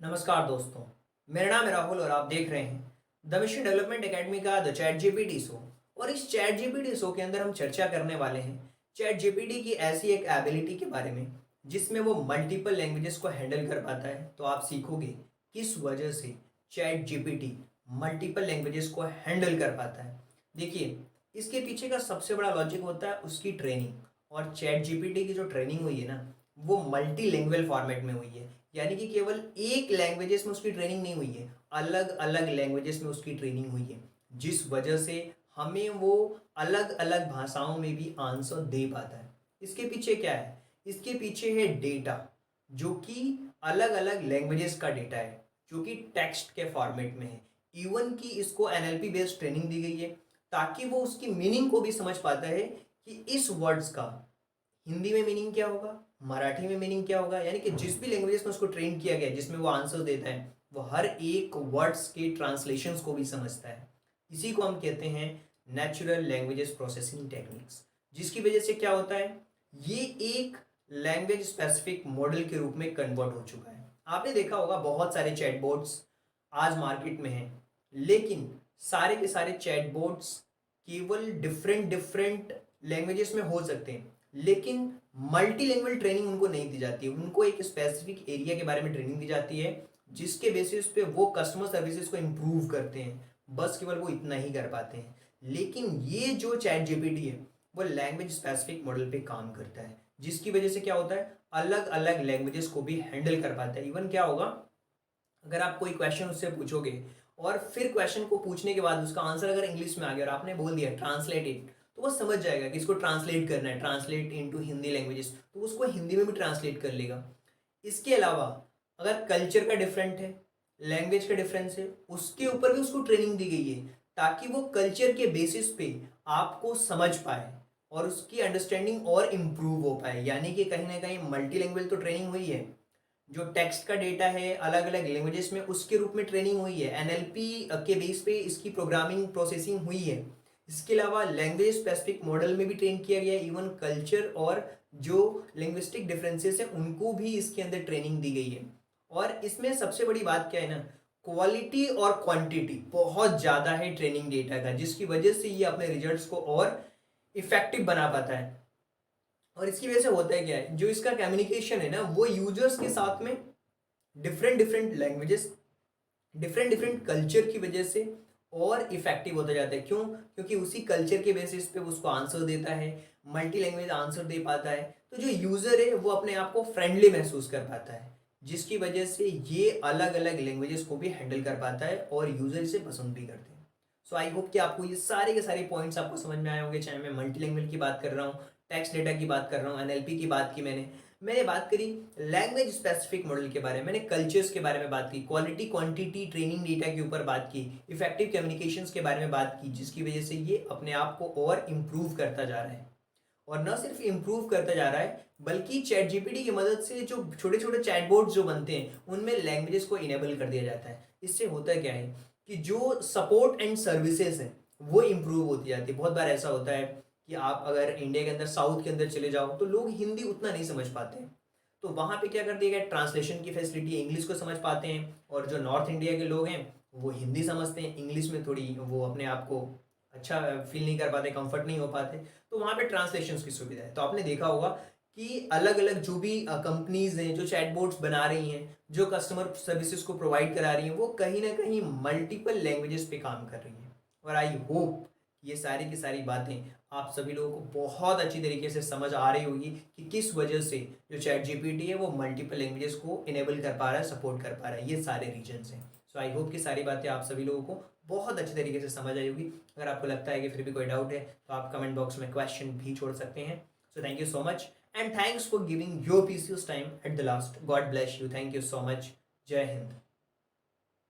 नमस्कार दोस्तों। मेरा नाम है राहुल और आप देख रहे हैं द मिशन डेवलपमेंट एकेडमी का द चैट जीपीटी शो। और इस चैट जीपीटी शो के अंदर हम चर्चा करने वाले हैं चैट जीपीटी की ऐसी एक एबिलिटी के बारे में जिसमें वो मल्टीपल लैंग्वेजेस को हैंडल कर पाता है। तो आप सीखोगे किस वजह से चैट जीपीटी मल्टीपल लैंग्वेजेस को हैंडल कर पाता है। देखिए, इसके पीछे का सबसे बड़ा लॉजिक होता है उसकी ट्रेनिंग। और चैट जीपीटी की जो ट्रेनिंग हुई है ना, वो मल्टी लैंग्वेज फॉर्मेट में हुई है। यानी कि केवल एक लैंग्वेजेस में उसकी ट्रेनिंग नहीं हुई है, अलग अलग लैंग्वेजेस में उसकी ट्रेनिंग हुई है, जिस वजह से हमें वो अलग अलग भाषाओं में भी आंसर दे पाता है। इसके पीछे क्या है? इसके पीछे है डेटा, जो कि अलग अलग लैंग्वेजेस का डेटा है, जो कि टेक्स्ट के फॉर्मेट में है। इवन कि इसको एनएलपी बेस्ड ट्रेनिंग दी गई है ताकि वो उसकी मीनिंग को भी समझ पाता है कि इस वर्ड्स का हिंदी में मीनिंग क्या होगा, मराठी में मीनिंग क्या होगा। यानी कि जिस भी लैंग्वेजेस में उसको ट्रेन किया गया है, जिसमें वो आंसर देता है, वो हर एक वर्ड्स के ट्रांसलेशंस को भी समझता है। इसी को हम कहते हैं नेचुरल लैंग्वेजेस प्रोसेसिंग टेक्निक्स। जिसकी वजह से क्या होता है, ये एक लैंग्वेज स्पेसिफिक मॉडल के रूप में कन्वर्ट हो चुका है। आपने देखा होगा बहुत सारे चैटबॉट्स आज मार्केट में हैं, लेकिन सारे के सारे चैटबॉट्स केवल डिफरेंट डिफरेंट लैंग्वेजेस में हो सकते हैं, लेकिन मल्टी लैंग्वेज ट्रेनिंग उनको नहीं दी जाती है। उनको एक स्पेसिफिक एरिया के बारे में ट्रेनिंग दी जाती है, जिसके बेसिस पे वो कस्टमर सर्विसेज को इम्प्रूव करते हैं। बस केवल वो इतना ही कर पाते हैं। लेकिन ये जो चैट जीपीटी है, वो लैंग्वेज स्पेसिफिक मॉडल पे काम करता है, जिसकी वजह से क्या होता है, अलग अलग लैंग्वेजेस को भी हैंडल कर पाता है। इवन क्या होगा, अगर आप कोई क्वेश्चन उससे पूछोगे और फिर क्वेश्चन को पूछने के बाद उसका आंसर अगर इंग्लिश में आ गया और आपने बोल दिया ट्रांसलेट इट, तो वो समझ जाएगा कि इसको ट्रांसलेट करना है, ट्रांसलेट इनटू हिंदी लैंग्वेजेस, तो उसको हिंदी में भी ट्रांसलेट कर लेगा। इसके अलावा अगर कल्चर का डिफरेंट है, लैंग्वेज का डिफरेंस है, उसके ऊपर भी उसको ट्रेनिंग दी गई है ताकि वो कल्चर के बेसिस पे आपको समझ पाए और उसकी अंडरस्टैंडिंग और इम्प्रूव हो पाए। यानी कि कहीं ना कहीं मल्टी लैंग्वेज तो ट्रेनिंग हुई है, जो टेक्स्ट का डेटा है अलग अलग लैंग्वेजेस में उसके रूप में ट्रेनिंग हुई है, एनएलपी के बेस पे इसकी प्रोग्रामिंग प्रोसेसिंग हुई है। इसके अलावा लैंग्वेज स्पेसिफिक मॉडल में भी ट्रेन किया गया है। इवन कल्चर और जो लिंग्विस्टिक डिफरेंसेस हैं उनको भी इसके अंदर ट्रेनिंग दी गई है। और इसमें सबसे बड़ी बात क्या है ना, क्वालिटी और क्वांटिटी बहुत ज़्यादा है ट्रेनिंग डेटा का, जिसकी वजह से ये अपने रिजल्ट्स को और इफेक्टिव बना पाता है। और इसकी वजह से होता है क्या है, जो इसका कम्युनिकेशन है ना, वो यूजर्स के साथ में different different languages, different different culture की वजह से और इफेक्टिव होता जाता है। क्यों? क्योंकि उसी कल्चर के बेसिस पे उसको आंसर देता है, मल्टी लैंग्वेज आंसर दे पाता है। तो जो यूज़र है वो अपने आप को फ्रेंडली महसूस कर पाता है, जिसकी वजह से ये अलग अलग लैंग्वेजेस को भी हैंडल कर पाता है और यूज़र इसे पसंद भी करते हैं। सो आई होप कि आपको ये सारे के सारे पॉइंट्स आपको समझ में आए होंगे, चाहे मैं मल्टी लैंग्वेज की बात कर रहा हूँ, टेक्स्ट डेटा की बात कर रहा हूँ, एनएलपी की बात की मैंने बात करी लैंग्वेज स्पेसिफिक मॉडल के बारे में, मैंने कल्चर्स के बारे में बात की, क्वालिटी क्वांटिटी ट्रेनिंग डेटा के ऊपर बात की, इफेक्टिव कम्युनिकेशंस के बारे में बात की, जिसकी वजह से ये अपने आप को और इम्प्रूव करता जा रहा है। और न सिर्फ इम्प्रूव करता जा रहा है, बल्कि चैट जीपीटी की मदद से जो छोटे छोटे चैटबॉट्स जो बनते हैं उनमें लैंग्वेजेस को इनेबल कर दिया जाता है। इससे होता क्या है कि जो सपोर्ट एंड सर्विसेज हैं वो इम्प्रूव होती जाती है। बहुत बार ऐसा होता है कि आप अगर इंडिया के अंदर साउथ के अंदर चले जाओ तो लोग हिंदी उतना नहीं समझ पाते हैं, तो वहाँ पे क्या कर दिया गया, ट्रांसलेशन की फैसिलिटी, इंग्लिश को समझ पाते हैं। और जो नॉर्थ इंडिया के लोग हैं वो हिंदी समझते हैं, इंग्लिश में थोड़ी वो अपने आप को अच्छा फील नहीं कर पाते, कंफर्ट नहीं हो पाते, तो वहाँ पे ट्रांसलेशन की सुविधा है। तो आपने देखा होगा कि अलग अलग जो भी कंपनीज हैं जो चैटबॉट्स बना रही हैं, जो कस्टमर सर्विसेज को प्रोवाइड करा रही हैं, वो कहीं ना कहीं मल्टीपल लैंग्वेजेस पे काम कर रही हैं। और आई होप ये सारी की सारी बातें आप सभी लोगों को बहुत अच्छी तरीके से समझ आ रही होगी कि किस वजह से जो चैट जीपीटी है वो मल्टीपल लैंग्वेजेस को इनेबल कर पा रहा है, सपोर्ट कर पा रहा है। ये सारे रीजन्स हैं। सो आई होप कि सारी बातें आप सभी लोगों को बहुत अच्छी तरीके से समझ आई होगी। अगर आपको लगता है कि फिर भी कोई डाउट है तो आप कमेंट बॉक्स में क्वेश्चन भी छोड़ सकते हैं। So thank you so much and thanks for giving your precious time at the last. God bless you, thank you so much. जय हिंद।